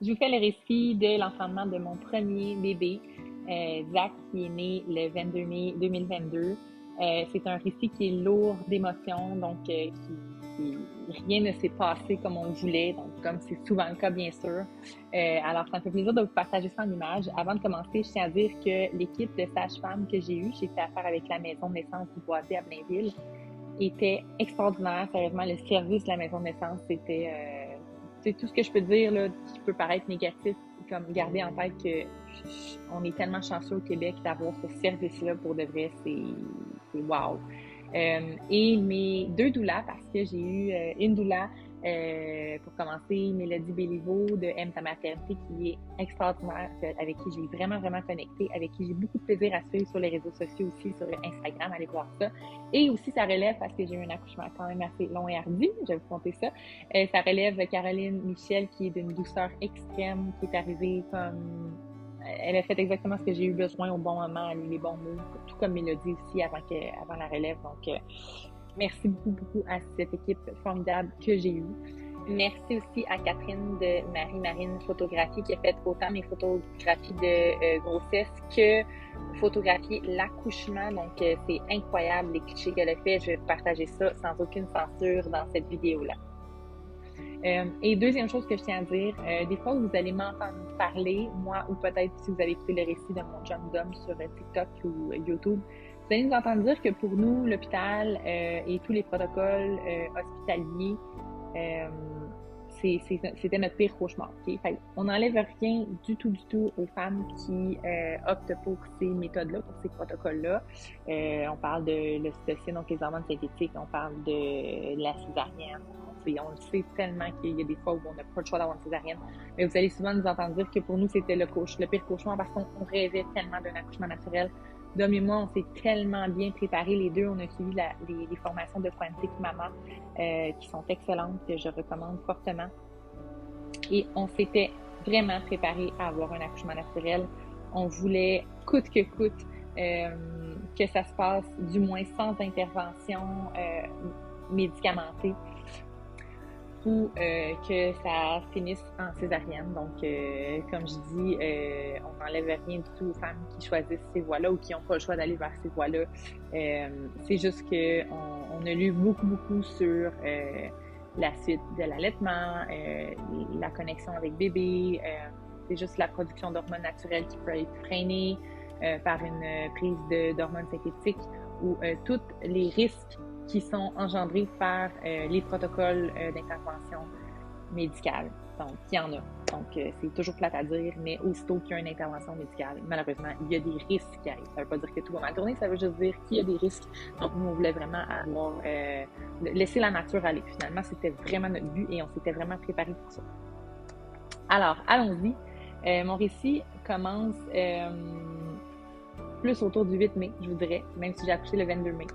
Je vous fais le récit de l'enfantement de mon premier bébé, Zach, qui est né le 22 mai 2022. C'est un récit qui est lourd d'émotions, donc rien ne s'est passé comme on le voulait, donc comme c'est souvent le cas, bien sûr. Alors, ça me fait plaisir de vous partager ça en images. Avant de commencer, je tiens à dire que l'équipe de sages-femmes que j'ai fait affaire avec la maison de naissance du Boisé à Blainville, était extraordinaire. Sérieusement, le service de la maison de naissance, c'est tout ce que je peux dire là, qui peut paraître négatif, comme garder en tête que on est tellement chanceux au Québec d'avoir ce service-là pour de vrai, c'est wow. Et mes deux doulas, parce que j'ai eu une doula pour commencer, Mélodie Béliveau de Aime ta maternité, qui est extraordinaire, avec qui j'ai vraiment, vraiment connecté, avec qui j'ai beaucoup de plaisir à suivre sur les réseaux sociaux aussi, sur Instagram, allez voir ça. Et aussi, ça relève, parce que j'ai eu un accouchement quand même assez long et hardi, je vais vous conter ça. Ça relève Caroline Michel, qui est d'une douceur extrême, qui est arrivée comme... Elle a fait exactement ce que j'ai eu besoin au bon moment, les bons mots, tout comme Mélodie aussi avant la relève. Donc, merci beaucoup, beaucoup à cette équipe formidable que j'ai eue. Merci aussi à Catherine de Marie-Marine Photographie qui a fait autant mes photographies de grossesse que photographier l'accouchement. Donc, c'est incroyable les clichés qu'elle a fait. Je vais partager ça sans aucune censure dans cette vidéo-là. Et deuxième chose que je tiens à dire, des fois vous allez m'entendre parler, moi ou peut-être si vous avez écouté le récit de mon jeune d'homme sur TikTok ou YouTube, vous allez nous entendre dire que pour nous, l'hôpital et tous les protocoles hospitaliers, c'était notre pire cauchemar. Okay? Fait, on n'enlève rien du tout aux femmes qui optent pour ces méthodes-là, pour ces protocoles-là. On parle de l'ocytocine, donc les hormones synthétiques, on parle de la césarienne. On le sait tellement qu'il y a des fois où on n'a pas le choix d'avoir une césarienne. Mais vous allez souvent nous entendre dire que pour nous, c'était le pire cauchemar parce qu'on rêvait tellement d'un accouchement naturel. Dom et moi, on s'est tellement bien préparés les deux. On a suivi les formations de Quantique Mama qui sont excellentes, que je recommande fortement. Et on s'était vraiment préparés à avoir un accouchement naturel. On voulait, coûte que coûte, que ça se passe du moins sans intervention médicamentée ou que ça finisse en césarienne. Donc, comme je dis, on n'enlève rien du tout aux femmes qui choisissent ces voies-là ou qui n'ont pas le choix d'aller vers ces voies-là. C'est juste qu'on a lu beaucoup sur la suite de l'allaitement, la connexion avec bébé, c'est juste la production d'hormones naturelles qui peut être freinée par une prise d'hormones synthétiques ou tous les risques qui sont engendrés par les protocoles d'intervention médicale. Donc, il y en a. Donc, c'est toujours plate à dire, mais aussitôt qu'il y a une intervention médicale, malheureusement, il y a des risques qui arrivent. Ça ne veut pas dire que tout va mal tourner, ça veut juste dire qu'il y a des risques. Donc, nous, on voulait vraiment laisser la nature aller. Finalement, c'était vraiment notre but et on s'était vraiment préparé pour ça. Alors, allons-y. Mon récit commence plus autour du 8 mai, je vous dirais, même si j'ai accouché le 22 mai.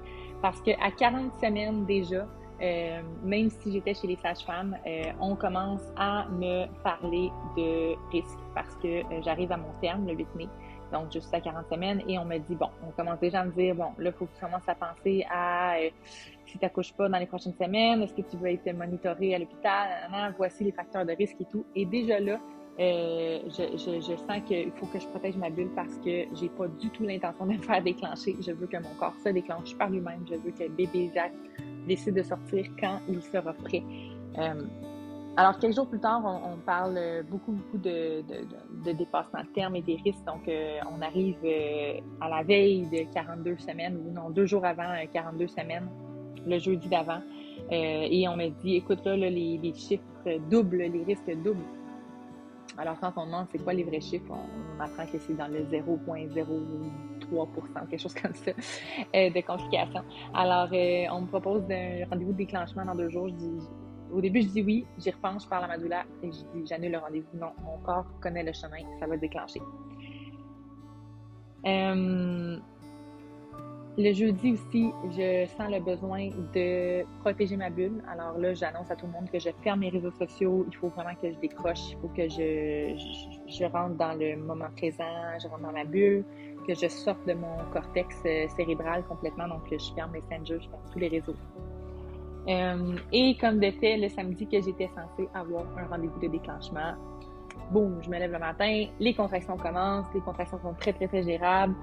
Parce qu'à 40 semaines déjà, même si j'étais chez les sages-femmes, on commence à me parler de risque parce que j'arrive à mon terme le 8 mai, donc juste à 40 semaines, et on me dit, bon, on commence déjà à me dire, bon, là, il faut que tu commences à penser à si tu n'accouches pas dans les prochaines semaines, est-ce que tu veux être monitoré à l'hôpital, voici les facteurs de risque et tout. Et déjà là, je sens qu'il faut que je protège ma bulle parce que j'ai pas du tout l'intention de me faire déclencher. Je veux que mon corps se déclenche par lui-même. Je veux que bébé Zach décide de sortir quand il sera prêt. Alors, quelques jours plus tard, on parle beaucoup de dépassement de terme et des risques. Donc, on arrive à la veille de 42 semaines, ou non, 2 jours avant 42 semaines, le jeudi d'avant. Et on me dit, écoute, là les chiffres doublent, les risques doublent. Alors, quand on demande c'est quoi les vrais chiffres, on apprend que c'est dans le 0,03%, quelque chose comme ça, de complications. Alors, on me propose un rendez-vous de déclenchement dans 2 jours. Au début, je dis oui, j'y repense, je parle à ma doula et je dis j'annule le rendez-vous. Non, mon corps connaît le chemin, ça va déclencher. Le jeudi aussi, je sens le besoin de protéger ma bulle. Alors là, j'annonce à tout le monde que je ferme mes réseaux sociaux. Il faut vraiment que je décroche. Il faut que je rentre dans le moment présent, je rentre dans ma bulle, que je sorte de mon cortex cérébral complètement. Donc, je ferme Messenger, je ferme tous les réseaux. Et comme de fait, le samedi que j'étais censée avoir un rendez-vous de déclenchement, Boum, je me lève le matin, les contractions commencent, les contractions sont très, très, très gérables.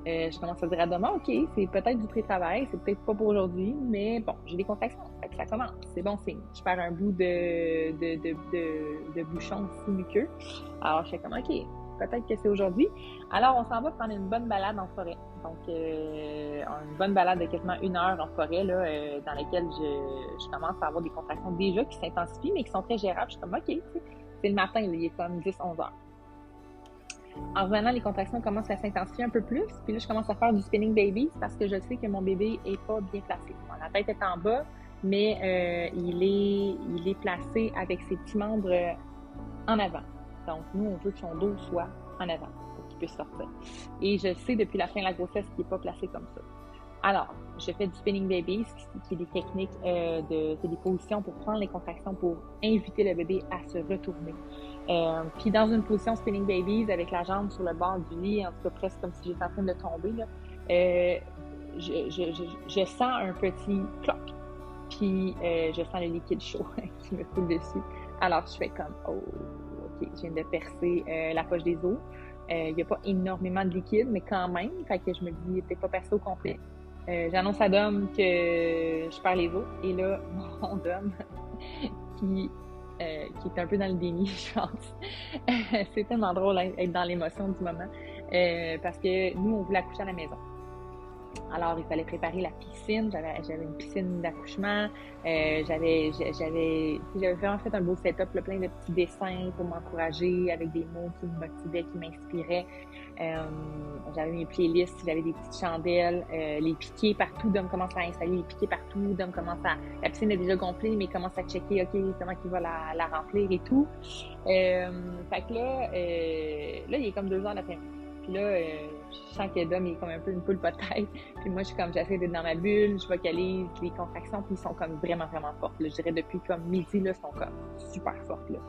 Je commence à dire à demain, OK, c'est peut-être du pré-travail, c'est peut-être pas pour aujourd'hui, mais bon, j'ai des contractions, fait que ça commence, c'est bon signe. Je perds un bout de bouchon aussi muqueux. Alors, je fais comme, OK, peut-être que c'est aujourd'hui. Alors, on s'en va prendre une bonne balade en forêt. Donc, une bonne balade de quasiment 1 heure en forêt, là, dans laquelle je commence à avoir des contractions déjà qui s'intensifient, mais qui sont très gérables. Je suis comme, OK, tu sais, c'est le matin, là, il est comme 10-11 heures. En revenant, les contractions commencent à s'intensifier un peu plus. Puis là, je commence à faire du spinning babies parce que je sais que mon bébé est pas bien placé. Bon, la tête est en bas, mais il est placé avec ses petits membres en avant. Donc, nous, on veut que son dos soit en avant pour qu'il puisse sortir. Et je sais depuis la fin de la grossesse qu'il n'est pas placé comme ça. Alors, je fais du spinning babies, qui est des techniques, c'est des positions pour prendre les contractions, pour inviter le bébé à se retourner. Puis dans une position spinning babies, avec la jambe sur le bord du lit, en tout cas presque comme si j'étais en train de tomber, là, je sens un petit cloc, puis je sens le liquide chaud qui me coule dessus. Alors, je fais comme, oh, OK, je viens de percer la poche des os. Il n'y a pas énormément de liquide, mais quand même, fait que je me dis, il n'est peut-être pas percé au complet. J'annonce à Dom que je perds les os. Et là, mon Dom, qui est un peu dans le déni, je pense. C'est tellement drôle d'être dans l'émotion du moment. Parce que nous, on voulait accoucher à la maison. Alors, il fallait préparer la piscine. J'avais une piscine d'accouchement. J'avais vraiment fait un beau setup, là, plein de petits dessins pour m'encourager, avec des mots qui me motivaient, qui m'inspiraient. J'avais mes playlists, j'avais des petites chandelles, les piquets partout. Dom commence à installer les piquets partout. Dom commence à... La piscine est déjà gonflée, mais il commence à checker, OK, comment il va la remplir et tout. Fait que là, il est comme 2 heures d'après-midi. Puis là, je sens que Dom, il est comme un peu une poule pas de tête. Puis moi, je suis comme, j'essaie d'être dans ma bulle, je vocalise les contractions, puis ils sont comme vraiment, vraiment fortes. Là. Je dirais depuis comme midi, là, ils sont comme super fortes. Là.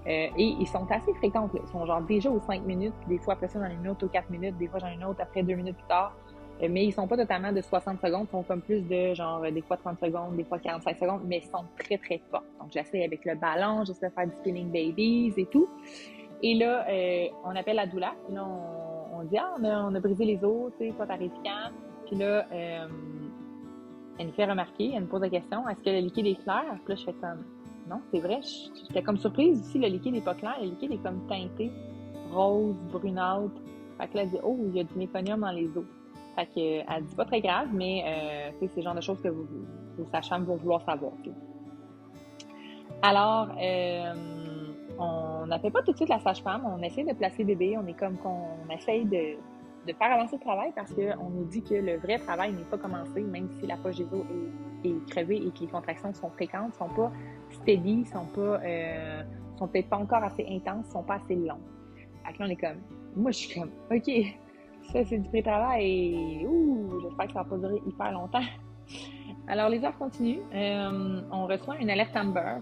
Et ils sont assez fréquentes. Là. Ils sont genre déjà aux 5 minutes, puis des fois après ça, j'en ai une autre aux 4 minutes, des fois j'en ai une autre après 2 minutes plus tard. Mais ils sont pas totalement de 60 secondes, ils sont comme plus de genre des fois 30 secondes, des fois 45 secondes, mais ils sont très, très fortes. Donc j'essaie avec le ballon, j'essaie de faire du spinning babies et tout. Et là, on appelle la doula. Puis là, on dit, on a brisé les os, tu sais, pas tarifiant. Puis là, elle nous fait remarquer, elle nous pose la question, est-ce que le liquide est clair? Puis là, je fais comme, non, c'est vrai. J'étais comme surprise aussi, le liquide est pas clair. Le liquide est comme teinté, rose, brunâtre. Fait que là, elle dit, oh, il y a du méconium dans les os. Fait que, elle dit pas très grave, mais c'est le genre de choses que vos sages-femmes vont vouloir savoir. T'sais. Alors, on n'appelle pas tout de suite la sage-femme, on essaie de placer bébé, on est comme qu'on essaye de faire avancer le travail parce qu'on nous dit que le vrai travail n'est pas commencé, même si la poche des os est crevée et que les contractions sont fréquentes, sont pas steady, sont peut-être pas encore assez intenses, sont pas assez longues. Fait que là, on est comme, moi je suis comme, OK, ça c'est du pré-travail et j'espère que ça va pas durer hyper longtemps. Alors les heures continuent, on reçoit une alerte Amber.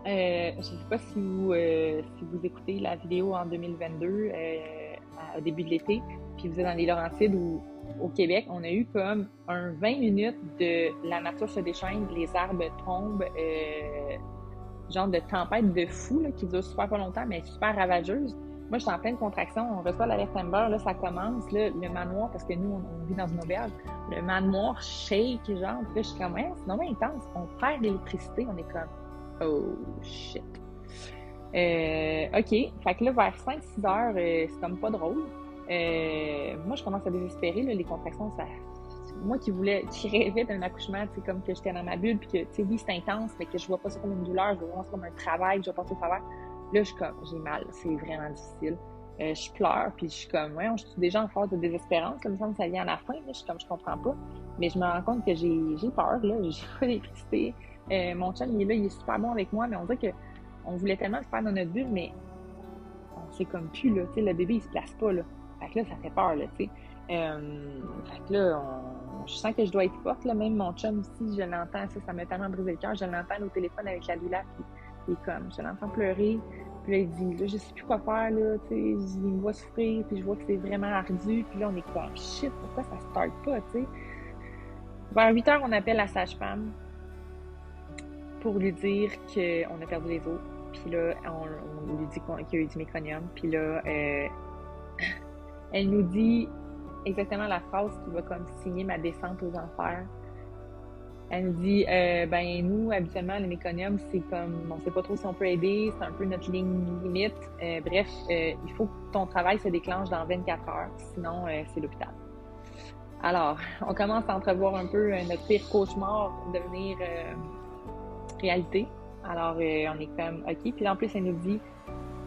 Je ne sais pas si vous écoutez la vidéo en 2022, au début de l'été, puis vous êtes dans les Laurentides ou au Québec, on a eu comme un 20 minutes de la nature se déchaîne, les arbres tombent, genre de tempête de fou là, qui dure super pas longtemps, mais super ravageuse. Moi, je suis en pleine contraction, on reçoit l'alerte Amber, là, ça commence, là, le manoir, parce que nous, on vit dans une auberge, le manoir shake, genre, puis là, je suis comme, ouais, c'est vraiment intense, on perd l'électricité, on est comme, oh, shit. OK. Fait que là, vers 5-6 heures, c'est comme pas drôle. Moi, je commence à désespérer, là, les contractions, ça... Moi qui rêvais d'un accouchement, tu sais, comme que j'étais dans ma bulle, puis que, tu sais, oui, c'est intense, mais que je vois pas ça comme une douleur, je vois vraiment ça comme un travail, je vais passer au travers. Là, je suis comme, j'ai mal, c'est vraiment difficile. Je pleure, puis je suis comme, ouais, je suis déjà en phase de désespérance, comme ça vient à la fin, là, je suis comme, je comprends pas. Mais je me rends compte que j'ai peur, là, j'ai pas d'électricité. Mon chum, il est là, il est super bon avec moi, mais on dirait qu'on voulait tellement se faire dans notre bulle, mais on sait comme plus, là, tu sais, le bébé, il se place pas, là. Fait que là, ça fait peur, là, tu sais. Fait que là, je sens que je dois être forte, là, même mon chum aussi, je l'entends, ça m'a tellement brisé le cœur, je l'entends au téléphone avec la doula, puis il est comme, je l'entends pleurer, puis là, il dit, là, je sais plus quoi faire, là, tu sais, il me voit souffrir, puis je vois que c'est vraiment ardu, puis là, on est comme, shit, pourquoi ça start pas, tu sais. Vers 8 heures, on appelle la sage-femme pour lui dire qu'on a perdu les os, Puis là, on lui dit qu'il y a eu du méconium. Puis là, elle nous dit exactement la phrase qui va comme signer ma descente aux enfers. Elle nous dit, nous, habituellement, le méconium, c'est comme, on sait pas trop si on peut aider, c'est un peu notre ligne limite. Bref, il faut que ton travail se déclenche dans 24 heures, sinon, c'est l'hôpital. Alors, on commence à entrevoir un peu notre pire cauchemar devenir réalité. Alors, on est comme, OK. Puis en plus, elle nous dit,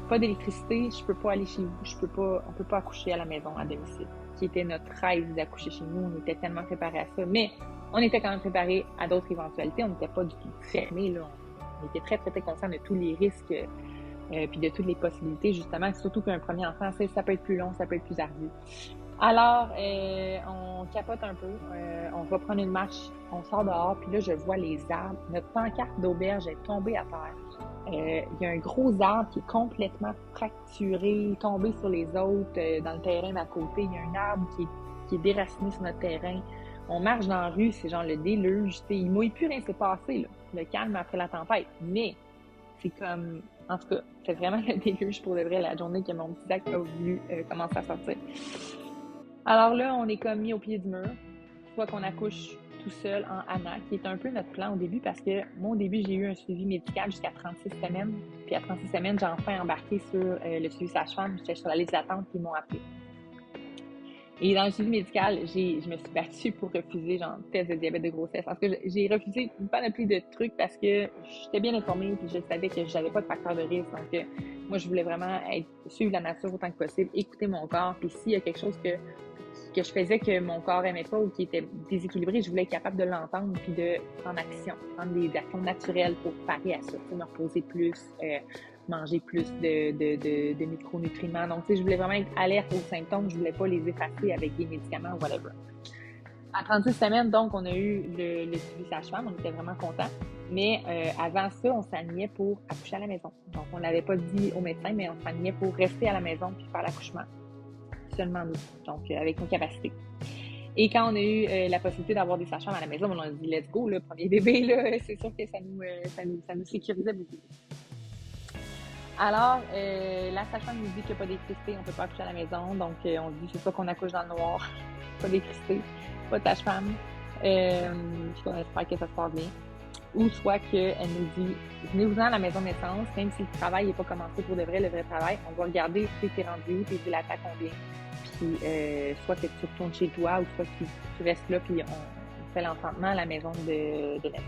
pas d'électricité, je peux pas aller chez vous, on peut pas accoucher à la maison, à domicile. Qui était notre rêve d'accoucher chez nous, on était tellement préparés à ça. Mais on était quand même préparés à d'autres éventualités, on n'était pas du tout fermés, là. On était très, très, très conscients de tous les risques, puis de toutes les possibilités, justement, surtout qu'un premier enfant, ça peut être plus long, ça peut être plus ardu. Alors, on capote un peu, on va prendre une marche, on sort dehors, puis là, je vois les arbres. Notre pancarte d'auberge est tombée à terre. Il y a un gros arbre qui est complètement fracturé, tombé sur les autres, dans le terrain d'à côté. Il y a un arbre qui est déraciné sur notre terrain. On marche dans la rue, c'est genre le déluge. Il mouille plus, rien s'est passé, là. Le calme après la tempête. Mais c'est comme, en tout cas, c'est vraiment le déluge pour de vrai la journée que mon petit Zach a voulu commencer à sortir. Alors là, on est comme mis au pied du mur, soit qu'on accouche tout seul en hamac, qui est un peu notre plan au début, parce que moi, au début, j'ai eu un suivi médical jusqu'à 36 semaines. Puis à 36 semaines, j'ai enfin embarqué sur le suivi sage-femme. J'étais sur la liste d'attente, puis ils m'ont appelé. Et dans le suivi médical, je me suis battue pour refuser, genre, test de diabète de grossesse. Parce que j'ai refusé une panoplie de trucs parce que j'étais bien informée, puis je savais que j'avais pas de facteur de risque. Donc, moi, je voulais vraiment suivre la nature autant que possible, écouter mon corps. Puis s'il y a quelque chose que je faisais que mon corps aimait pas ou qui était déséquilibré, je voulais être capable de l'entendre puis de prendre action, prendre des actions naturelles pour parer à ça, me reposer plus, manger plus de micronutriments. Donc, je voulais vraiment être alerte aux symptômes, je voulais pas les effacer avec des médicaments ou whatever. À 36 semaines, donc, on a eu le suivi sage-femme, on était vraiment contents. Mais avant ça, on s'alignait pour accoucher à la maison. Donc, on l'avait pas dit au médecin, mais on s'alignait pour rester à la maison puis faire l'accouchement. Seulement nous, donc avec nos capacités. Et quand on a eu la possibilité d'avoir des sages-femmes à la maison, on a dit let's go, le premier bébé, là, c'est sûr que ça nous sécurisait beaucoup. Alors, la sage-femme nous dit qu'il n'y a pas d'électricité, on ne peut pas accoucher à la maison, donc on dit c'est soit qu'on accouche dans le noir, pas d'électricité, pas de sage-femme, puis qu'on espère que ça se passe bien. Ou soit qu'elle nous dit, venez-vous-en à la maison de naissance, même si le travail n'est pas commencé pour de vrai, le vrai travail, on va regarder si t'es rendu où, t'es dilaté combien. Puis, soit que tu retournes chez toi, ou soit que tu restes là, puis on fait l'enfantement à la maison de naissance.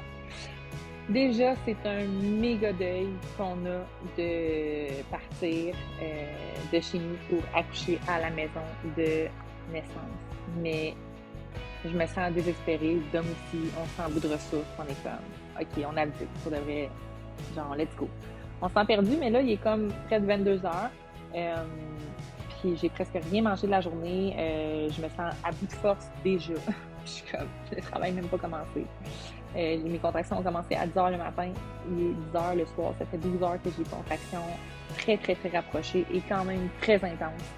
Déjà, c'est un méga deuil qu'on a de partir de chez nous pour accoucher à la maison de naissance. Mais je me sens désespérée, Dom aussi, on s'en bout de ressources, on est comme, OK, on abdique, pour de vrai, genre, let's go. On s'en perdu, mais là, il est comme près de 22 heures, puis j'ai presque rien mangé de la journée, je me sens à bout de force déjà. Je suis comme, le travail n'a même pas commencé. Mes contractions ont commencé à 10 heures le matin, il est 10 heures le soir, ça fait 12 heures que j'ai des contractions très, très, très rapprochées et quand même très intenses.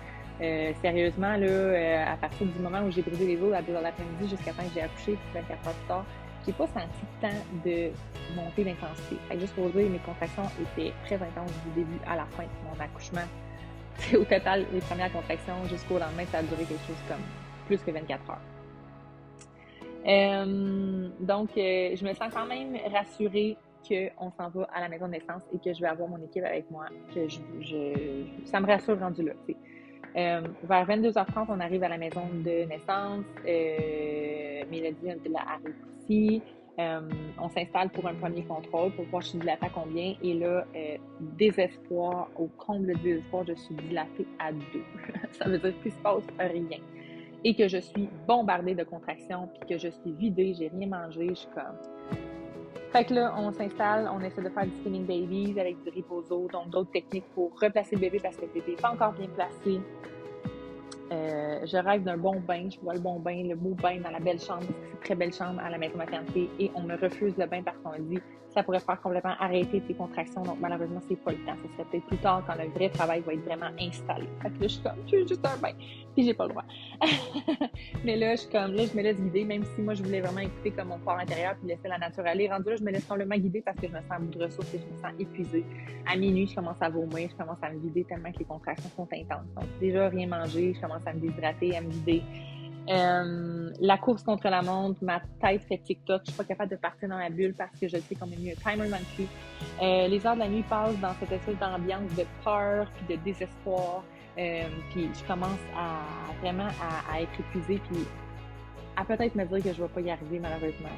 Sérieusement, là, à partir du moment où j'ai brisé les os à 2 heures l'après-midi jusqu'à temps que j'ai accouché, 24 heures plus tard, j'ai pas senti tant de montée d'intensité. Juste pour vous dire, mes contractions étaient très intenses du début à la fin de mon accouchement. Au total, les premières contractions jusqu'au lendemain, ça a duré quelque chose comme plus que 24 heures. Donc, je me sens quand même rassurée qu'on s'en va à la maison de naissance et que je vais avoir mon équipe avec moi. Que ça me rassure rendu là, tu sais. Vers 22h30, on arrive à la maison de naissance. Mélodie arrive aussi. On s'installe pour un premier contrôle pour voir je suis dilatée à combien. Et là, désespoir, au comble de désespoir, je suis dilatée à 2. Ça veut dire qu'il ne se passe rien. Et que je suis bombardée de contractions, puis que je suis vidée, j'ai rien mangé, je suis comme... Fait que là, on s'installe, on essaie de faire du spinning babies avec du riposo, donc d'autres techniques pour replacer le bébé parce que le bébé n'est pas encore bien placé. Je rêve d'un bon bain, je vois le bon bain, le beau bain dans la belle chambre, parce que c'est une très belle chambre à la maison maternité, et on me refuse le bain parce qu'on dit ça pourrait faire complètement arrêter tes contractions. Donc, malheureusement, c'est pas le temps. Ça serait peut-être plus tard quand le vrai travail va être vraiment installé. Fait que là, je suis comme, je veux juste un bain. Puis, j'ai pas le droit. Mais là, je suis comme, là, je me laisse guider, même si moi, je voulais vraiment écouter comme mon corps intérieur puis laisser la nature aller. Rendu là, je me laisse complètement guider parce que je me sens à bout de ressources et je me sens épuisée. À minuit, je commence à vomir, je commence à me vider tellement que les contractions sont intenses. Donc, déjà, rien manger, je commence à me déshydrater, à me vider. La course contre la montre, ma tête fait TikTok, je suis pas capable de partir dans ma bulle parce que je sais qu'on est mieux un timer dessus. Les heures de la nuit passent dans cette espèce d'ambiance de peur puis de désespoir. Puis je commence à vraiment à être épuisée puis à peut-être me dire que je vais pas y arriver malheureusement.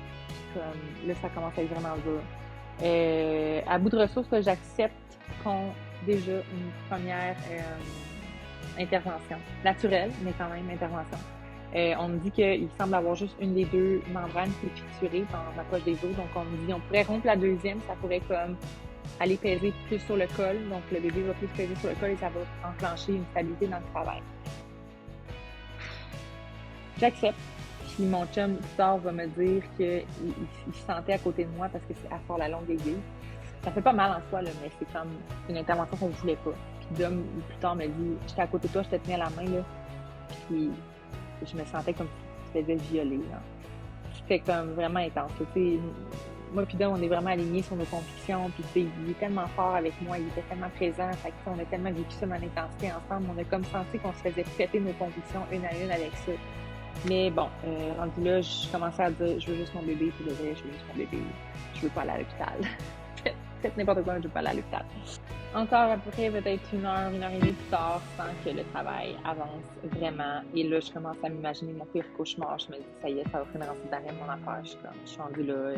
Comme, là, ça commence à être vraiment dur. À bout de ressources, là, j'accepte qu'on déjà une première intervention naturelle, mais quand même intervention. On me dit qu'il semble avoir juste une des deux membranes qui est fissurée dans la poche des os. Donc, on me dit on pourrait rompre la deuxième, ça pourrait comme aller peser plus sur le col. Donc, le bébé va plus peser sur le col et ça va enclencher une stabilité dans le travail. J'accepte. Puis mon chum, plus tard, va me dire qu'il se sentait à côté de moi parce que c'est à fort la longue aiguille. Ça fait pas mal en soi, là, mais c'est comme une intervention qu'on ne voulait pas. Puis Dom, plus tard, me dit j'étais à côté de toi, je te tenais la main, là. Puis je me sentais comme si tu te faisais violer. Là. C'était comme vraiment intense. Moi puis Dom, on est vraiment alignés sur nos convictions. Puis il est tellement fort avec moi, il était tellement présent. Fait que, on a tellement vécu ça dans l'intensité ensemble. On a comme senti qu'on se faisait péter nos convictions une à une avec ça. Mais bon, rendu là, je commençais à dire je veux juste mon bébé. Puis je veux juste mon bébé. Je veux pas aller à l'hôpital. Faites n'importe quoi, mais je veux pas aller à l'hôpital. Encore après, peut-être une heure et demie plus tard, sans que le travail avance vraiment. Et là, je commence à m'imaginer mon pire cauchemar. Je me dis, ça y est, ça va finir en d'arrêt mon affaire. Je suis rendue là.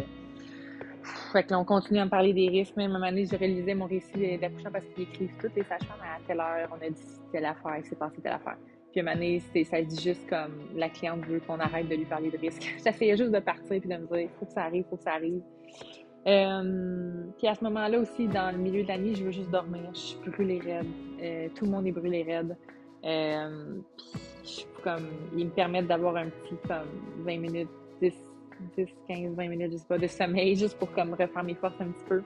Fait que là, on continue à me parler des risques. Même à un moment donné, j'ai réalisé mon récit d'accouchement parce qu'ils écrivent toutes les sages-femmes à telle heure. On a dit telle affaire, il s'est passé telle affaire. Puis à un moment donné, ça dit juste comme la cliente veut qu'on arrête de lui parler de risques. J'essayais juste de partir puis de me dire, faut que ça arrive, faut que ça arrive. Puis à ce moment-là aussi, dans le milieu de la nuit, je veux juste dormir. Je suis brûlée raide. Tout le monde est brûlé raide. Puis comme, ils me permettent d'avoir un petit comme 20 minutes, 10, 15, 20 minutes, je sais pas, de sommeil, juste pour comme refaire mes forces un petit peu.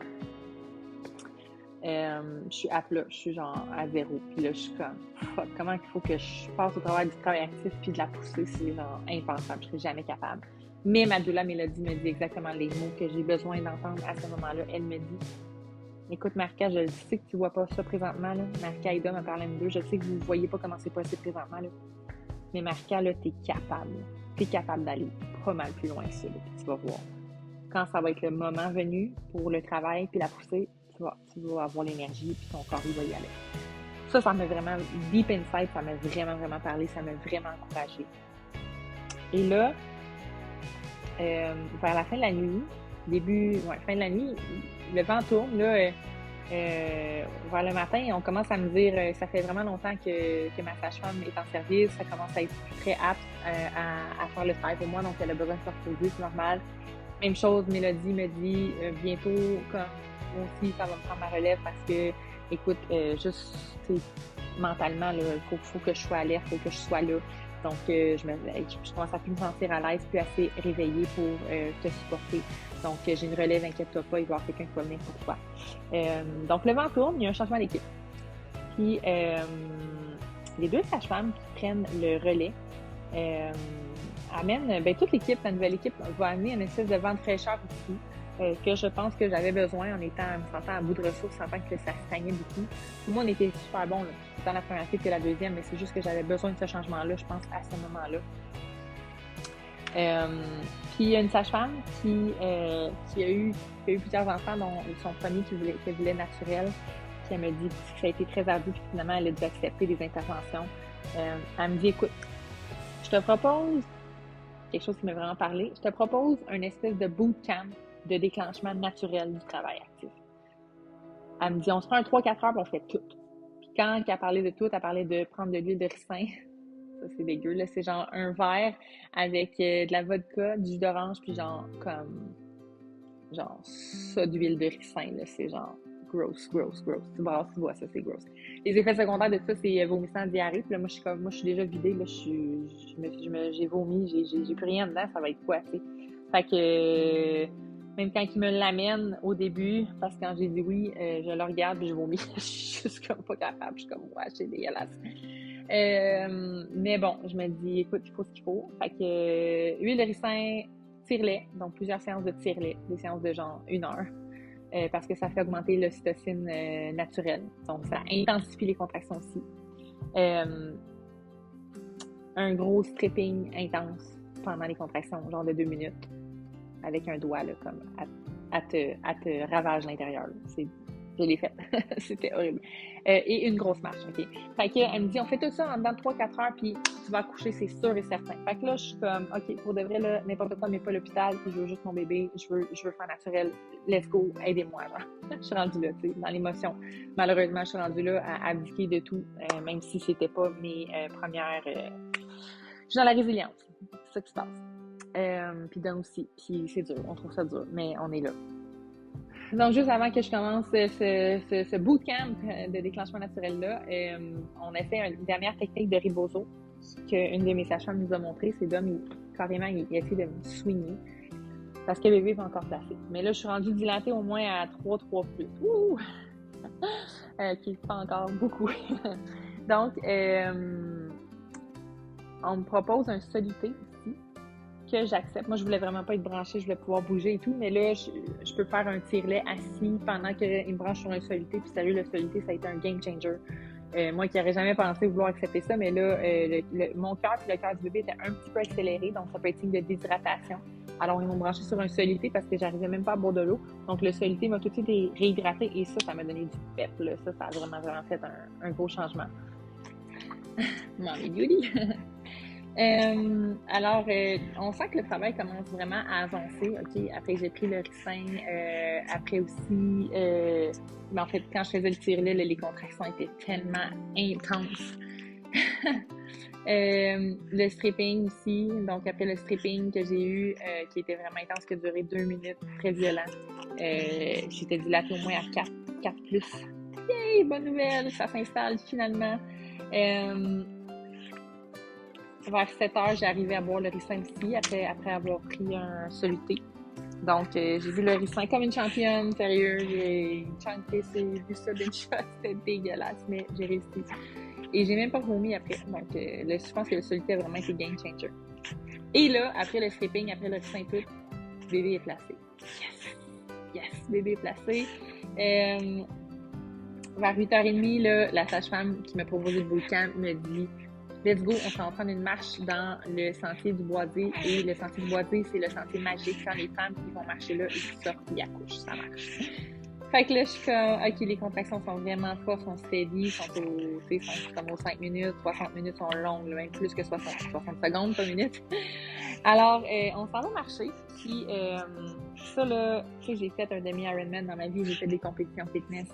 Je suis à plat, je suis genre à zéro. Puis là, je suis comme, fuck, comment il faut que je passe au travail du travail actif puis de la poussée, c'est genre impensable, je serais jamais capable. Mais ma doula Mélodie me dit exactement les mots que j'ai besoin d'entendre à ce moment-là. Elle me dit, écoute Marika, je sais que tu vois pas ça présentement, là. Marika et Dom me parlent d'eux, je sais que vous voyez pas comment c'est possible présentement, là. Mais Marika, là, t'es capable d'aller pas mal plus loin que ça, là, puis tu vas voir. Quand ça va être le moment venu pour le travail puis la poussée, tu vas avoir l'énergie puis ton corps, il va y aller. Ça m'a vraiment, deep inside, ça m'a vraiment, vraiment parlé, ça m'a vraiment encouragée. Et là, vers la fin de la nuit, fin de la nuit, le vent tourne, là, vers le matin, on commence à me dire, ça fait vraiment longtemps que ma sage-femme est en service, ça commence à être très apte à faire le travail pour moi, donc elle a besoin de se reposer, c'est normal. Même chose, Mélodie me dit, bientôt, comme moi aussi, ça va me prendre ma relève parce que, écoute, juste, mentalement, il faut que je sois alerte, il faut que je sois là. Donc, je commence à plus me sentir à l'aise, plus assez réveillée pour te supporter. Donc, j'ai une relève, inquiète-toi pas, il va y avoir quelqu'un qui va venir pour toi. Donc, le vent tourne, il y a un changement d'équipe. Puis, les deux sages-femmes qui prennent le relais amènent, toute l'équipe, la nouvelle équipe va amener une espèce de vent de fraîcheur ici. Que je pense que j'avais besoin en me sentant à bout de ressources, en tant que ça stagnait beaucoup. Tout le monde était super bon, là, tant la première équipe que la deuxième, mais c'est juste que j'avais besoin de ce changement-là, je pense, à ce moment-là. Puis il y a une sage-femme qui a eu plusieurs enfants, dont son premier qui voulait naturel, qui elle me dit que ça a été très ardu, puis finalement elle a dû accepter des interventions. Elle me dit, écoute, je te propose quelque chose qui m'a vraiment parlé, je te propose un espèce de bootcamp de déclenchement naturel du travail actif. Elle me dit, on se prend un 3-4 heures et on fait tout. Puis quand elle parlait de tout, elle parlait de prendre de l'huile de ricin. Ça, c'est dégueu, là. C'est genre un verre avec de la vodka, du jus d'orange, puis genre ça d'huile de ricin, là. C'est genre gross. Tu brasses, tu vois ça, c'est gross. Les effets secondaires de ça, c'est vomissant, diarrhée. Puis là, moi, je suis déjà vidée, là. J'ai vomi, j'ai plus rien dedans, ça va être quoi, tu sais. Fait que Même quand il me l'amène au début, parce que quand j'ai dit oui, je le regarde et je vomis. Je suis juste comme pas capable. Je suis comme, ouais, c'est dégueulasse. Mais bon, je me dis, écoute, il faut ce qu'il faut. Fait que huile de ricin, tire-lait, donc plusieurs séances de tire-lait, des séances de genre 1 heure, parce que ça fait augmenter l'ocytocine naturelle. Donc, ça intensifie les contractions aussi. Un gros stripping intense pendant les contractions, genre de 2 minutes, avec un doigt, là, comme à te ravage l'intérieur. Je l'ai fait. C'était horrible. Et une grosse marche, OK? Fait qu'elle me dit, on fait tout ça en dedans de 3-4 heures, puis tu vas accoucher, c'est sûr et certain. Fait que là, je suis comme, OK, pour de vrai, là, n'importe quoi, mais pas l'hôpital, puis je veux juste mon bébé, je veux faire naturel, let's go, aidez-moi, genre. Je suis rendue là, tu sais, dans l'émotion. Malheureusement, je suis rendue là à abdiquer de tout, même si c'était pas mes premières... je suis dans la résilience, c'est ça qui se passe. Puis Dan aussi, puis c'est dur, on trouve ça dur, mais on est là. Donc, juste avant que je commence ce bootcamp de déclenchement naturel-là, on a fait une dernière technique de riboso qu'une de mes sages-femmes nous a montré. C'est d'homme, carrément, il essaie de me soigner parce que bébé va encore placer. Mais là, je suis rendue dilatée au moins à 3 plus. Ouh! Qui est pas encore beaucoup. Donc, on me propose un soluté ici que j'accepte. Moi, je voulais vraiment pas être branchée, je voulais pouvoir bouger et tout, mais là, je peux faire un tire-lait assis pendant qu'il me branche sur un soluté. Puis sérieux, le soluté, ça a été un game changer. Moi qui n'aurais jamais pensé vouloir accepter ça, mais là, mon cœur et le cœur du bébé étaient un petit peu accélérés, donc ça peut être signe de déshydratation. Alors, ils m'ont branché sur un soluté parce que j'arrivais même pas à boire de l'eau. Donc, le soluté m'a tout de suite réhydraté et ça m'a donné du pep. Là. Ça a vraiment, vraiment fait un gros changement. Mommy beauty! Alors, on sent que le travail commence vraiment à avancer. OK, après, j'ai pris le ricin. Après aussi, en fait, quand je faisais le tire-lait, les contractions étaient tellement intenses. Le stripping aussi. Donc, après le stripping que j'ai eu, qui était vraiment intense, qui a duré 2 minutes, très violent, j'étais dilatée au moins à 4 plus. Yay! Bonne nouvelle! Ça s'installe finalement. Vers 7 heures, j'arrivais à boire le ricin aussi, après avoir pris un soluté. Donc, j'ai vu le ricin comme une championne, sérieux. J'ai chanté, vu ça d'une shot, c'était dégueulasse, mais j'ai réussi. Et j'ai même pas vomi après. Donc, je pense que le soluté a vraiment été game changer. Et là, après le stripping, après le ricin tout, bébé est placé. Yes! Bébé est placé. Vers 8h30, là, la sage-femme qui m'a proposé le bootcamp me dit let's go, on s'en prendre une marche dans le sentier du Boisé. Et le sentier du Boisé, c'est le sentier magique quand les femmes qui vont marcher là, ils sortent et accouchent, ça marche. Fait que là, je suis comme, OK, les contractions sont vraiment fortes, sont steady, sont comme aux 5 minutes, 60 minutes sont longues, même plus que 60 secondes, pas minutes. Alors, on s'en va marcher. Puis, ça, là, tu sais, j'ai fait un demi-Ironman dans ma vie, j'ai fait des compétitions fitness.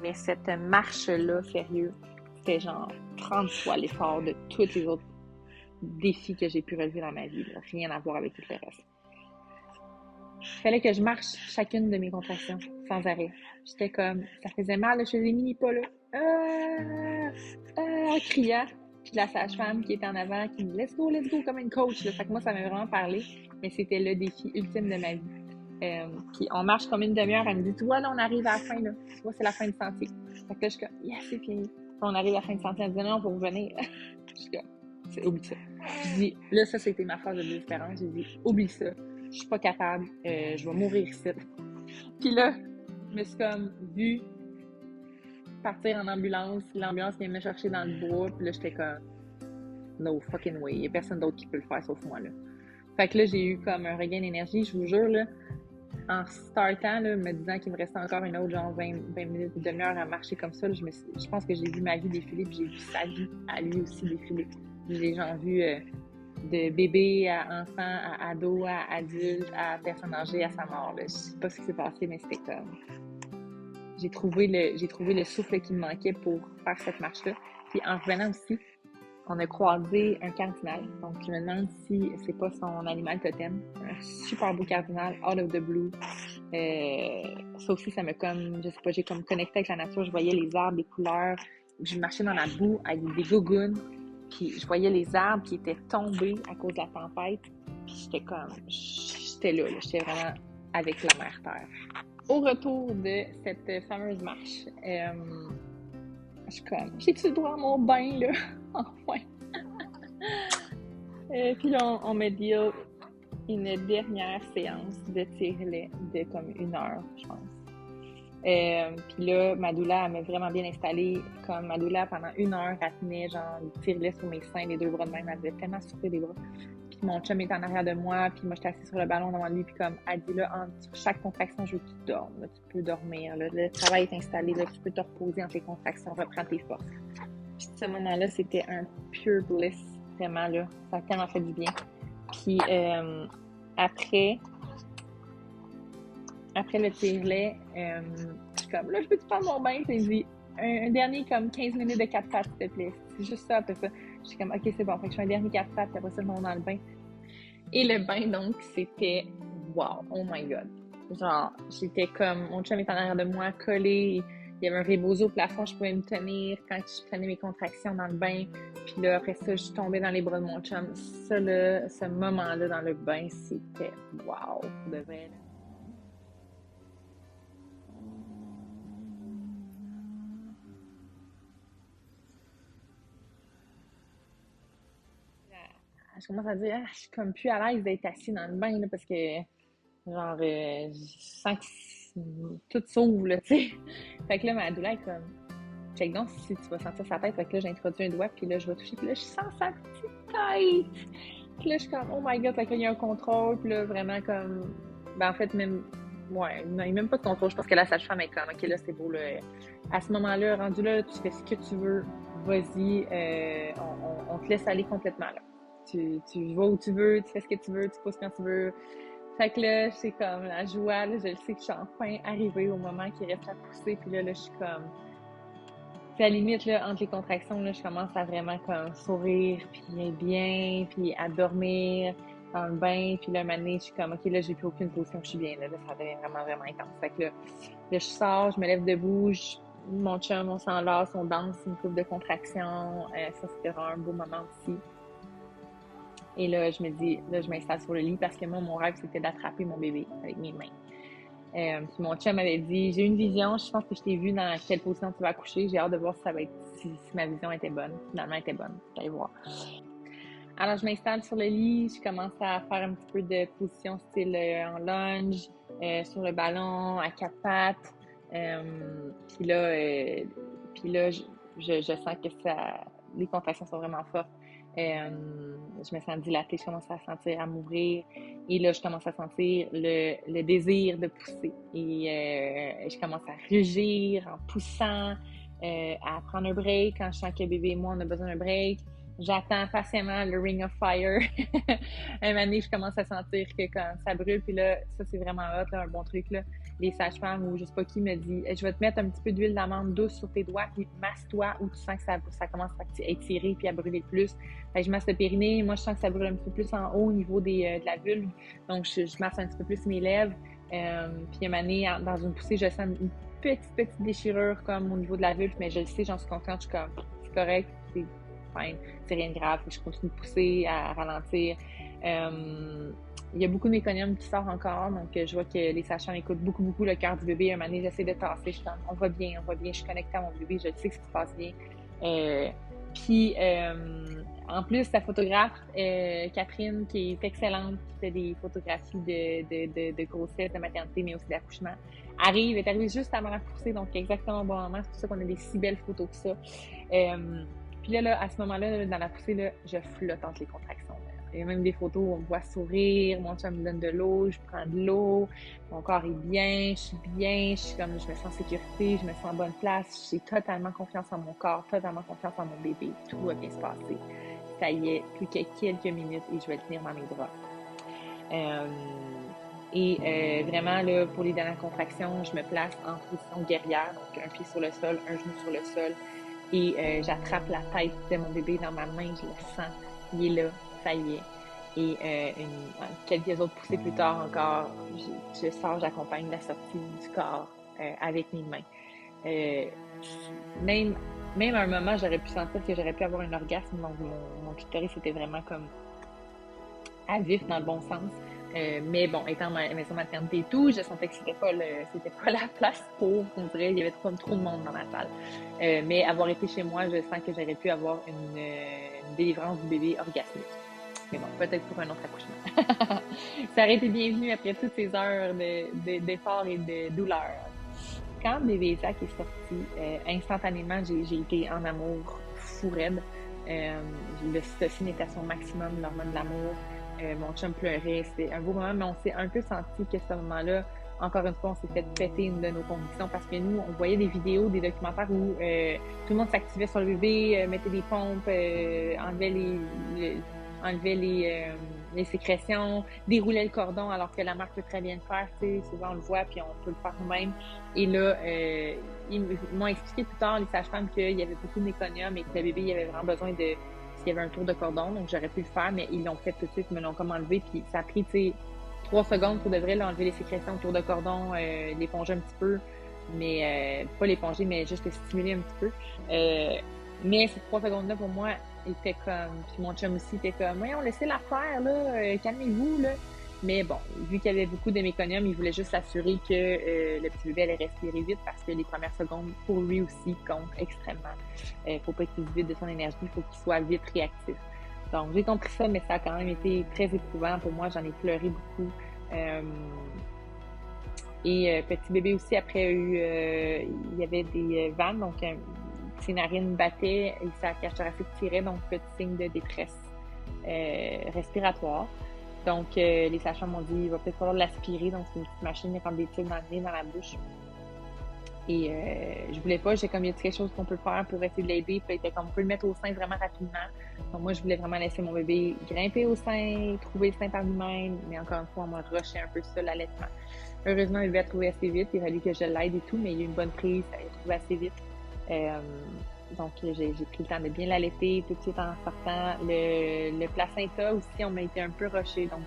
Mais cette marche-là, sérieux, c'était genre 30 fois l'effort de tous les autres défis que j'ai pu relever dans ma vie. Là. Rien à voir avec tout le reste. Il fallait que je marche chacune de mes contractions sans arrêt. J'étais comme, ça faisait mal, là, je faisais des mini-pas là. Criant. Puis la sage-femme qui était en avant, qui me dit let's go, comme une coach. Là. Fait que moi, ça m'a vraiment parlé, mais c'était le défi ultime de ma vie. Puis on marche comme une demi-heure, elle me dit, tu vois, là, on arrive à la fin, là. Tu vois, c'est la fin du sentier. Fait que là, je suis comme, yes, c'est fini. On arrive à la fin du sentier, elle me dit, non, faut revenir. Je suis comme, oublie ça. Je dis, là, ça, c'était ma phase de désespérance. J'ai dit, oublie ça. Je suis pas capable. Je vais mourir ici. Puis là, je me suis comme vue partir en ambulance. L'ambulance vient me chercher dans le bois. Puis là, j'étais comme, no fucking way. Il y a personne d'autre qui peut le faire sauf moi, là. Fait que là, j'ai eu comme un regain d'énergie. Je vous jure, là, en startant, là, me disant qu'il me restait encore une autre genre 20 minutes, une demi-heure à marcher comme ça, là, je pense que j'ai vu ma vie défiler, puis j'ai vu sa vie à lui aussi défiler. J'ai genre vu de bébé à enfant, à ado, à adulte, à personne âgée, à sa mort. Là. Je sais pas ce qui s'est passé, mais c'était comme... J'ai trouvé le souffle qui me manquait pour faire cette marche-là. Puis en revenant aussi, on a croisé un cardinal. Donc, je me demande si c'est pas son animal totem. Un super beau cardinal, out of the blue. Ça aussi, ça m'a comme, je sais pas, j'ai comme connecté avec la nature. Je voyais les arbres, les couleurs. Je marchais dans la boue avec des gougounes. Puis, je voyais les arbres qui étaient tombés à cause de la tempête. Puis, j'étais là. J'étais vraiment avec la Mère Terre. Au retour de cette fameuse marche, je suis comme, j'ai-tu le droit à mon bain, là? Enfin! Puis là, on me dit une dernière séance de tire-lait de comme 1 heure, je pense. Puis là, ma doula, elle m'a vraiment bien installée. Comme ma doula, pendant 1 heure, elle tenait genre le tire-lait sur mes seins, les 2 bras de même. Elle avait tellement soufflé des bras. Puis mon chum est en arrière de moi, puis moi, j'étais assise sur le ballon devant lui. Puis comme, elle dit là, entre chaque contraction, je veux que tu dormes. Là, tu peux dormir. Là, le travail est installé. Là, tu peux te reposer entre les contractions, reprendre tes forces. Puis ce moment-là, c'était un pure bliss. Vraiment, là. Ça a tellement fait du bien. Puis après le tire-lait, je suis comme, là, je peux-tu prendre mon bain? Puis il dit, un dernier comme 15 minutes de 4 pattes, s'il te plaît. C'est juste ça, après ça. Je suis comme, ok, c'est bon. Fait que je fais un dernier 4 pattes, puis après ça, je monte dans le bain. Et le bain, donc, c'était, wow, oh my God. Genre, j'étais comme, mon chum est en arrière de moi, collé. Il y avait un rebozo au plafond, je pouvais me tenir quand je prenais mes contractions dans le bain. Puis là, après ça, je tombais dans les bras de mon chum. Ça, là, ce moment-là dans le bain, c'était wow, pour de vrai, là. Je commence à dire, je suis comme plus à l'aise d'être assis dans le bain, là, parce que, genre, je sens que tout s'ouvre, là, tu sais. Fait que là, ma douleur est comme, check donc si tu vas sentir sa tête. Fait que là, j'introduis un doigt, puis là, je vais toucher, puis là, je sens sa petite tête. Puis là, je suis comme, oh my God, fait qu'il y a un contrôle, puis là, vraiment comme, ben en fait, même, ouais, non, il n'y a même pas de contrôle. Je pense que la sage-femme est comme, ok, là, c'est beau, là. À ce moment-là, rendu là, tu fais ce que tu veux, vas-y, on te laisse aller complètement, là. Tu vas où tu veux, tu fais ce que tu veux, tu pousses quand tu veux. Fait que là, c'est comme la joie, là, je le sais que je suis enfin arrivée au moment qui reste à pousser, puis là, je suis comme, puis à la limite, là, entre les contractions, là, je commence à vraiment comme sourire, puis être bien, puis à dormir dans le bain. Puis là, maintenant, je suis comme, OK, là, j'ai plus aucune position, je suis bien. Là, ça devient vraiment, vraiment intense. Fait que là, je sors, je me lève debout, mon chum, on s'enlace, on danse une couple de contractions. Ça, c'était vraiment un beau moment aussi. Et là, je me dis, là, je m'installe sur le lit parce que moi, mon rêve, c'était d'attraper mon bébé avec mes mains. Puis mon chum m'avait dit, j'ai une vision, je pense que je t'ai vu dans quelle position tu vas accoucher, j'ai hâte de voir si ça va être, si ma vision était bonne. Finalement, elle était bonne. J'allais voir. Alors, je m'installe sur le lit, je commence à faire un petit peu de position style en lunge, sur le ballon, à 4 pattes. Puis là, je sens que les contractions sont vraiment fortes. Je me sens dilatée, je commence à sentir à m'ouvrir et là je commence à sentir le désir de pousser et je commence à rugir en poussant, à prendre un break quand je sens que bébé et moi on a besoin d'un break. J'attends patiemment le ring of fire. Un moment donné, je commence à sentir que quand ça brûle, puis là, ça c'est vraiment hot, là, un bon truc, là. Les sages-femmes ou je sais pas qui me dit, je vais te mettre un petit peu d'huile d'amande douce sur tes doigts, puis masse-toi où tu sens que ça commence à étirer puis à brûler plus. Fait que je masse le périnée, moi je sens que ça brûle un petit peu plus en haut au niveau de la vulve, donc je masse un petit peu plus mes lèvres. Puis un moment donné, dans une poussée, je sens une petite déchirure comme au niveau de la vulve, mais je le sais, j'en suis consciente, je suis comme, c'est correct, c'est fine, c'est rien de grave, je continue de pousser, à ralentir. Il y a beaucoup de méconium qui sort encore, donc je vois que les sages-femmes écoutent beaucoup le cœur du bébé. Un moment donné, j'essaie de tasser, je suis comme, on va bien, je suis connectée à mon bébé, je sais que ça se passe bien. Puis, en plus, la photographe, Catherine, qui est excellente, qui fait des photographies de grossesse, de maternité, mais aussi d'accouchement, est arrivée juste avant la poussée, donc exactement au bon moment. C'est pour ça qu'on a des si belles photos que ça. Puis là, à ce moment-là, dans la poussée, là, je flotte entre les contractions. Là. Il y a même des photos où on me voit sourire, mon chum me donne de l'eau, je prends de l'eau, mon corps est bien, je suis bien, je me sens en sécurité, je me sens en bonne place, j'ai totalement confiance en mon corps, totalement confiance en mon bébé, tout va bien se passer. Ça y est, plus que quelques minutes et je vais le tenir dans mes bras. Vraiment, là, pour les dernières contractions, je me place en position guerrière, donc un pied sur le sol, un genou sur le sol, et j'attrape la tête de mon bébé dans ma main, je le sens, il est là, ça y est. Et quelques autres poussées plus tard encore, je sors, j'accompagne la sortie du corps avec mes mains. Même à un moment, j'aurais pu sentir que j'aurais pu avoir un orgasme, donc mon clitoris était vraiment comme à vif dans le bon sens. Mais bon, étant ma maison maternité et tout, je sentais que c'était pas la place pour, on dirait, il y avait trop de monde dans la salle. Mais avoir été chez moi, je sens que j'aurais pu avoir une délivrance du bébé orgasmique. Mais bon, peut-être pour un autre accouchement. Ça aurait été bienvenu après toutes ces heures d'efforts et de douleur. Quand bébé Isaac est sorti, instantanément, j'ai été en amour fou raide. L'ocytocine était à son maximum, l'hormone de l'amour. Mon chum pleurait, c'était un beau moment, mais on s'est un peu senti que ce moment-là, encore une fois, on s'est fait péter une de nos convictions parce que nous, on voyait des vidéos, des documentaires où tout le monde s'activait sur le bébé, mettait des pompes, enlevait les sécrétions, déroulait le cordon alors que la mère peut très bien le faire, tu sais, souvent on le voit puis on peut le faire nous-mêmes. Et là, ils m'ont expliqué plus tard, les sages-femmes, qu'il y avait beaucoup de méconium et que le bébé il avait vraiment besoin de s'il y avait un tour de cordon, donc j'aurais pu le faire, mais ils l'ont fait tout de suite, ils me l'ont comme enlevé, puis ça a pris, tu sais, 3 secondes pour de vrai, là, enlever les sécrétions, tour de cordon, l'éponger un petit peu, mais pas l'éponger, mais juste le stimuler un petit peu. Mais ces 3 secondes-là, pour moi, étaient comme, puis mon chum aussi était comme, voyons, laissez-la faire, là, calmez-vous, là. Mais bon, vu qu'il y avait beaucoup de méconium, il voulait juste s'assurer que le petit bébé allait respirer vite parce que les premières secondes, pour lui aussi, comptent extrêmement. Faut pas qu'il se vide de son énergie, il faut qu'il soit vite réactif. Donc, j'ai compris ça, mais ça a quand même été très éprouvant pour moi. J'en ai pleuré beaucoup. Petit bébé aussi, après, il y avait des vannes, donc ses narines battaient et sa cage thoracique tirait, donc petit signe de détresse respiratoire. Donc, les sages-femmes m'ont dit, il va peut-être falloir l'aspirer. Donc, c'est une petite machine, il y a comme des tubes dans le nez, dans la bouche. Et je voulais pas, j'ai comme, il y a quelque chose qu'on peut faire pour essayer de l'aider. Puis, il était comme, on peut le mettre au sein vraiment rapidement. Donc, moi, je voulais vraiment laisser mon bébé grimper au sein, trouver le sein par lui-même. Mais encore une fois, on m'a rushé un peu ça, l'allaitement. Heureusement, le bébé a trouvé assez vite. Il a fallu que je l'aide et tout, mais il y a eu une bonne prise, ça a trouvé assez vite. Donc, j'ai pris le temps de bien l'allaiter tout de suite en sortant. Le placenta aussi, on m'a été un peu rushé. Donc,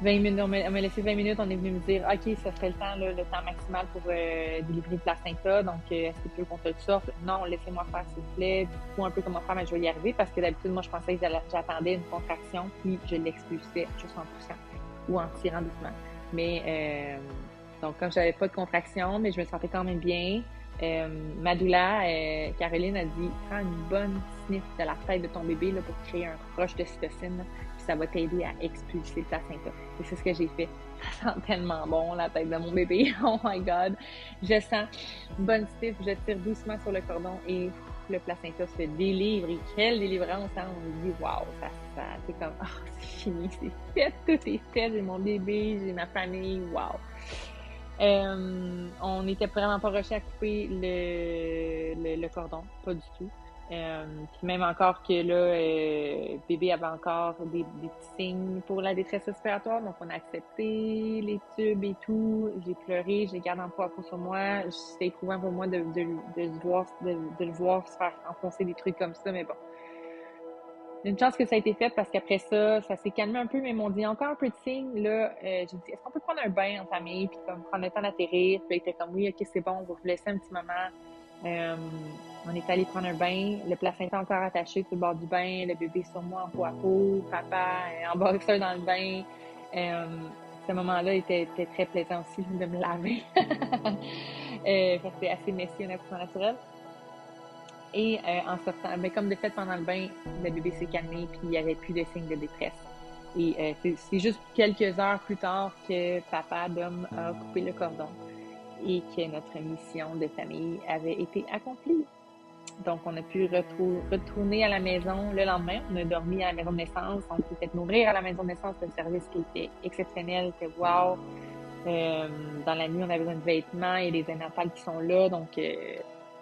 20 minutes, on m'a laissé 20 minutes. On est venu me dire, OK, ça serait le temps maximal pour délivrer le placenta. Donc, est-ce que tu veux qu'on te le sorte? Non, laissez-moi faire, s'il vous plaît. Dites-moi un peu comment faire, mais je vais y arriver. Parce que d'habitude, moi, je pensais que j'attendais une contraction, puis je l'expulsais juste en poussant ou en tirant doucement. Mais, donc, comme j'avais pas de contraction, mais je me sentais quand même bien. Ma doula, Caroline, a dit prends une bonne sniff de la tête de ton bébé là, pour créer un rush de cytocine, puis ça va t'aider à expulser le placenta. Et c'est ce que j'ai fait. Ça sent tellement bon, la tête de mon bébé. Oh my God! Je sens une bonne sniff, je tire doucement sur le cordon et le placenta se délivre. Et quelle délivrance! Hein? On se dit waouh, ça c'est comme c'est fini, c'est fait, tout est fait. J'ai mon bébé, j'ai ma famille, waouh! On n'était vraiment pas rushé à couper le cordon, pas du tout. Puis même encore que là, bébé avait encore des petits signes pour la détresse respiratoire, donc on a accepté les tubes et tout. J'ai pleuré, j'ai gardé un poids sur moi. C'était éprouvant pour moi de le voir se faire enfoncer des trucs comme ça, mais bon. Une chance que ça a été fait parce qu'après ça s'est calmé un peu, mais ils m'ont dit encore un peu de signes. Là, j'ai dit, est-ce qu'on peut prendre un bain en famille puis comme prendre le temps d'atterrir? Puis ils étaient comme, oui, ok, c'est bon, on va vous laisser un petit moment. On est allé prendre un bain, le placenta encore attaché sur le bord du bain, le bébé sur moi en peau à peau, papa en boxeur dans le bain. Ce moment-là était très plaisant aussi de me laver. Parce que c'est assez messy un accouchement naturel. Et en sortant, ben, comme de fait pendant le bain, le bébé s'est calmé puis il n'y avait plus de signes de détresse. Et c'est juste quelques heures plus tard que papa Dom a coupé le cordon et que notre mission de famille avait été accomplie. Donc, on a pu retourner à la maison le lendemain. On a dormi à la maison de naissance. On s'est fait nourrir à la maison de naissance. C'est un service qui était exceptionnel. C'était wow. Dans la nuit, on avait besoin de vêtements et des néonatales qui sont là. Donc,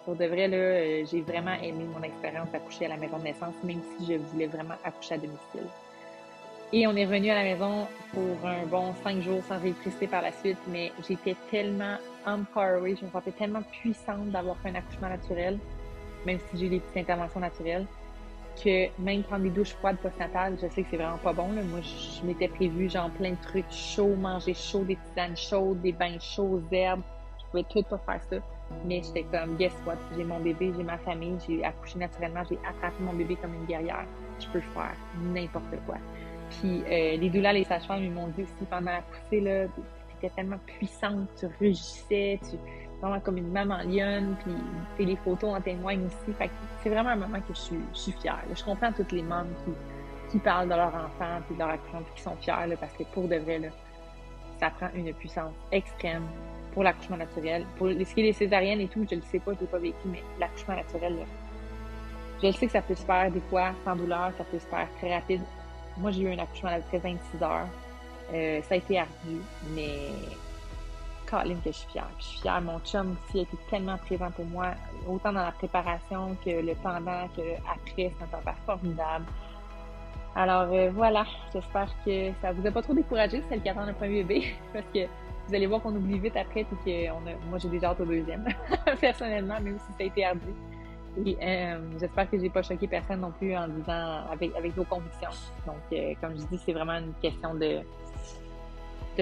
pour de vrai, là, j'ai vraiment aimé mon expérience d'accoucher à la maison de naissance, même si je voulais vraiment accoucher à domicile. Et on est revenu à la maison pour un bon 5 jours sans électricité par la suite, mais j'étais tellement empowered, je me sentais tellement puissante d'avoir fait un accouchement naturel, même si j'ai eu des petites interventions naturelles, que même prendre des douches froides postnatales, je sais que c'est vraiment pas bon. Là. Moi, je m'étais prévu genre plein de trucs chauds, manger chaud, des tisanes chaudes, des bains chauds, aux herbes. Je pouvais tout pas faire ça. Mais j'étais comme, guess what? J'ai mon bébé, j'ai ma famille, j'ai accouché naturellement, j'ai attrapé mon bébé comme une guerrière. Je peux faire n'importe quoi. Puis les doulas, les sages-femmes, ils m'ont dit aussi pendant la poussée, là, t'étais tellement puissante, tu rugissais, tu vraiment comme une maman lionne, puis les photos en témoignent aussi. Fait que c'est vraiment un moment que je suis fière. Là. Je comprends toutes les mamans qui parlent de leur enfant puis de leur accouchement puis qui sont fiers là, parce que pour de vrai, là, ça prend une puissance extrême pour l'accouchement naturel. Pour ce qui est des césariennes et tout, je le sais pas, je l'ai pas vécu, mais l'accouchement naturel, là, je le sais que ça peut se faire des fois sans douleur, ça peut se faire très rapide. Moi, j'ai eu un accouchement après 26 heures. Ça a été ardu, mais Colin que je suis fière. Puis je suis fière. Mon chum aussi a été tellement présent pour moi, autant dans la préparation que le pendant, que après. C'est un papa formidable. Alors voilà, j'espère que ça vous a pas trop découragé, celle qui attend un premier bébé, parce que vous allez voir qu'on oublie vite après, puis que moi j'ai déjà hâte au deuxième, personnellement, même si ça a été ardu. Et j'espère que j'ai pas choqué personne non plus en disant avec vos convictions. Donc, comme je dis, c'est vraiment une question de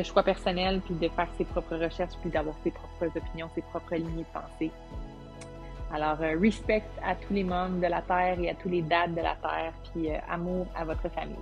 choix personnel, puis de faire ses propres recherches, puis d'avoir ses propres opinions, ses propres lignées de pensée. Alors, respect à tous les mômes de la Terre et à tous les dads de la Terre, puis amour à votre famille.